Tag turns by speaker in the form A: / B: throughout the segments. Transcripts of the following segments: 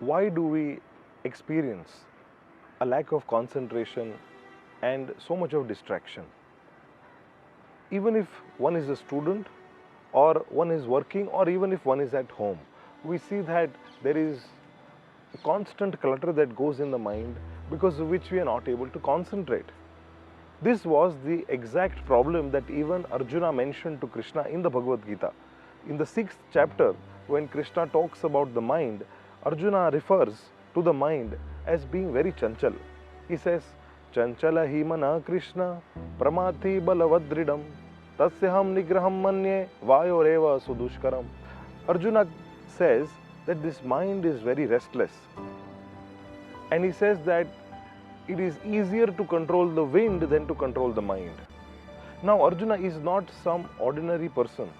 A: Why do we experience a lack of concentration and so much of distraction? Even if one is a student or one is working or even if one is at home, we see that there is a constant clutter that goes in the mind because of which we are not able to concentrate. This was the exact problem that even Arjuna mentioned to Krishna in the Bhagavad Gita. In the 6th chapter, when Krishna talks about the mind, Arjuna refers to the mind as being very chanchal. He says, Chanchala hi mana Krishna pramati balavadridam tasyaham nigraham manye vayoreva sudushkaram. Arjuna says that this mind is very restless. And he says that it is easier to control the wind than to control the mind. Now, Arjuna is not some ordinary person.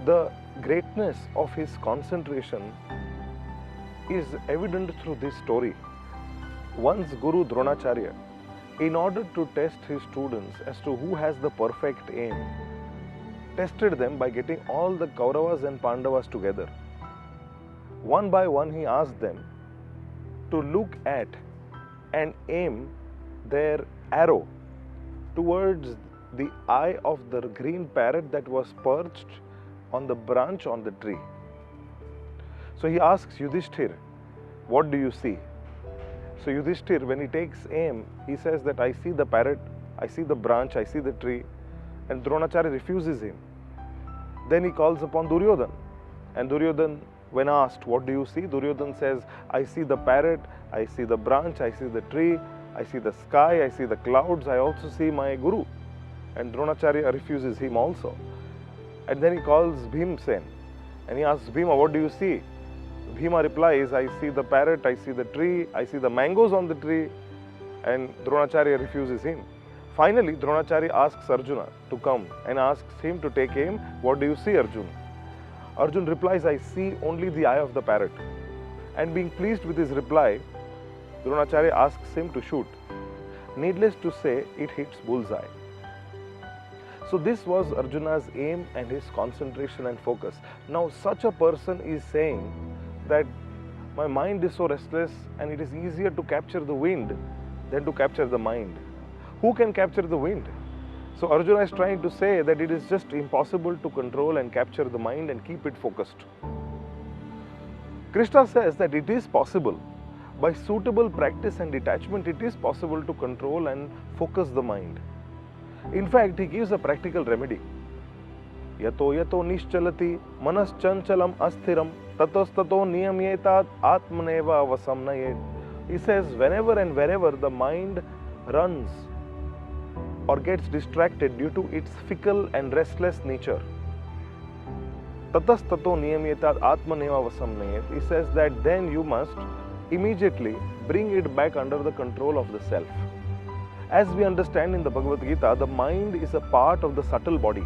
A: The greatness of his concentration is evident through this story. Once Guru Dronacharya, in order to test his students as to who has the perfect aim, tested them by getting all the Kauravas and Pandavas together. One by one, he asked them to look at and aim their arrow towards the eye of the green parrot that was perched on the branch on the tree. So he asks Yudhishthir, what do you see? So Yudhishthir, when he takes aim, he says that I see the parrot, I see the branch, I see the tree, and Dronacharya refuses him. Then he calls upon Duryodhan, and Duryodhan, when asked, what do you see? Duryodhan says, I see the parrot, I see the branch, I see the tree, I see the sky, I see the clouds, I also see my Guru. And Dronacharya refuses him also. And then he calls Bhimsen, and he asks Bhima, what do you see? Bhima replies, I see the parrot, I see the tree, I see the mangoes on the tree, and Dronacharya refuses him. Finally, Dronacharya asks Arjuna to come and asks him to take aim. What do you see, Arjuna? Arjuna replies, I see only the eye of the parrot. And being pleased with his reply, Dronacharya asks him to shoot. Needless to say, it hits bullseye. So this was Arjuna's aim and his concentration and focus. Now such a person is saying that my mind is so restless and it is easier to capture the wind than to capture the mind. Who can capture the wind? So Arjuna is trying to say that it is just impossible to control and capture the mind and keep it focused. Krishna says that it is possible. By suitable practice and detachment, it is possible to control and focus the mind. In fact, he gives a practical remedy. Yato yato nischalati manas chanchalam asthiram tatos tato niyamyetat atmaneva avasamnayet. He says whenever and wherever the mind runs or gets distracted due to its fickle and restless nature, tatas tato niyamyetat atmaneva avasamnayet. He says that then you must immediately bring it back under the control of the self. As we understand in the Bhagavad Gita, the mind is a part of the subtle body,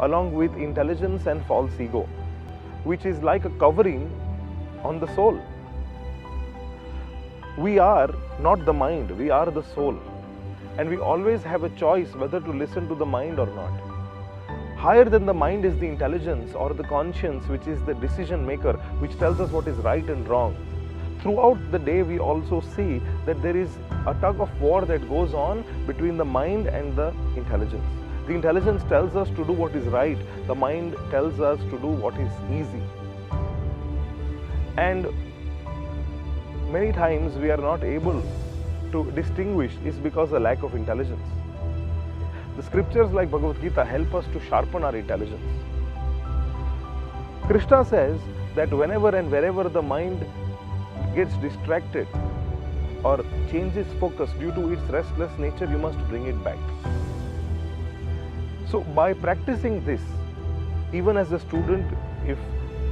A: along with intelligence and false ego, which is like a covering on the soul. We are not the mind, we are the soul. And we always have a choice whether to listen to the mind or not. Higher than the mind is the intelligence or the conscience, which is the decision maker, which tells us what is right and wrong. Throughout the day, we also see that there is a tug of war that goes on between the mind and the intelligence. The intelligence tells us to do what is right. The mind tells us to do what is easy. And many times we are not able to distinguish is because of lack of intelligence. The scriptures like Bhagavad Gita help us to sharpen our intelligence. Krishna says that whenever and wherever the mind gets distracted or changes focus due to its restless nature, you must bring it back. So by practicing this, even as a student, if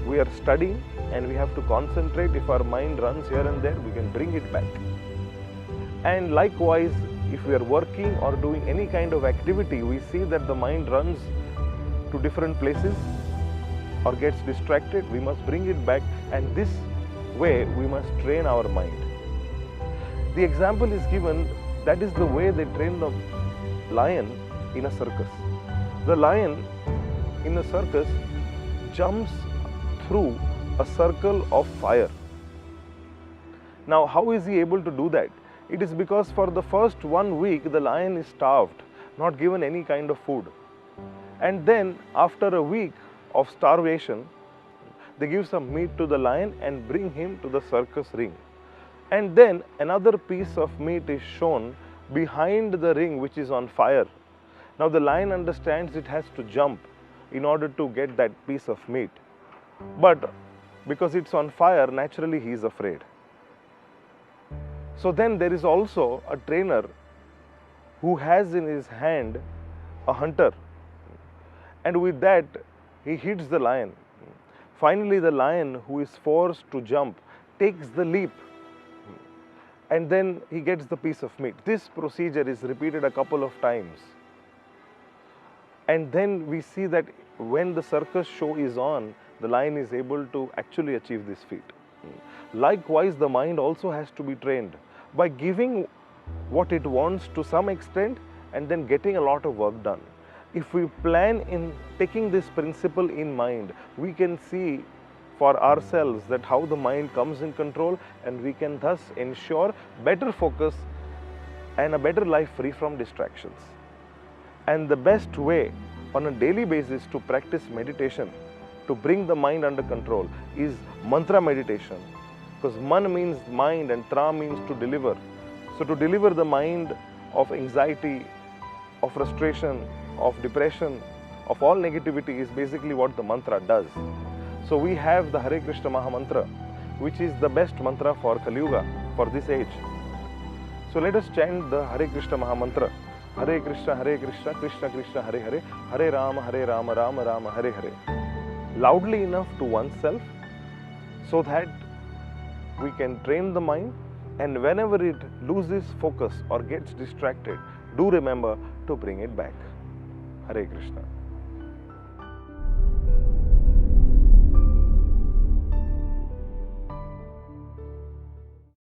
A: we are studying and we have to concentrate, if our mind runs here and there, we can bring it back. And likewise, if we are working or doing any kind of activity, we see that the mind runs to different places or gets distracted, we must bring it back, and this way we must train our mind. The example is given, that is the way they train the lion in a circus. The lion in a circus jumps through a circle of fire. Now, how is he able to do that? It is because for the first 1 week, the lion is starved, not given any kind of food. And then, after a week of starvation, they give some meat to the lion and bring him to the circus ring. And then another piece of meat is shown behind the ring, which is on fire. Now the lion understands it has to jump in order to get that piece of meat. But because it's on fire, naturally he is afraid. So then there is also a trainer who has in his hand a hunter. And with that, he hits the lion. Finally, the lion, who is forced to jump, takes the leap. And then he gets the piece of meat. This procedure is repeated a couple of times. And then we see that when the circus show is on, the lion is able to actually achieve this feat. Likewise, the mind also has to be trained by giving what it wants to some extent and then getting a lot of work done. If we plan in taking this principle in mind, we can see for ourselves that how the mind comes in control, and we can thus ensure better focus and a better life free from distractions. And the best way on a daily basis to practice meditation, to bring the mind under control, is mantra meditation. Because man means mind and tra means to deliver. So to deliver the mind of anxiety, of frustration, of depression, of all negativity is basically what the mantra does. So we have the Hare Krishna Maha Mantra, which is the best mantra for Kali Yuga, for this age. So let us chant the Hare Krishna Maha Mantra. Hare Krishna, Krishna Krishna, Hare Hare, Hare Rama, Rama Rama, Hare Hare. Loudly enough to oneself, so that we can train the mind, and whenever it loses focus or gets distracted, do remember to bring it back. Hare Krishna.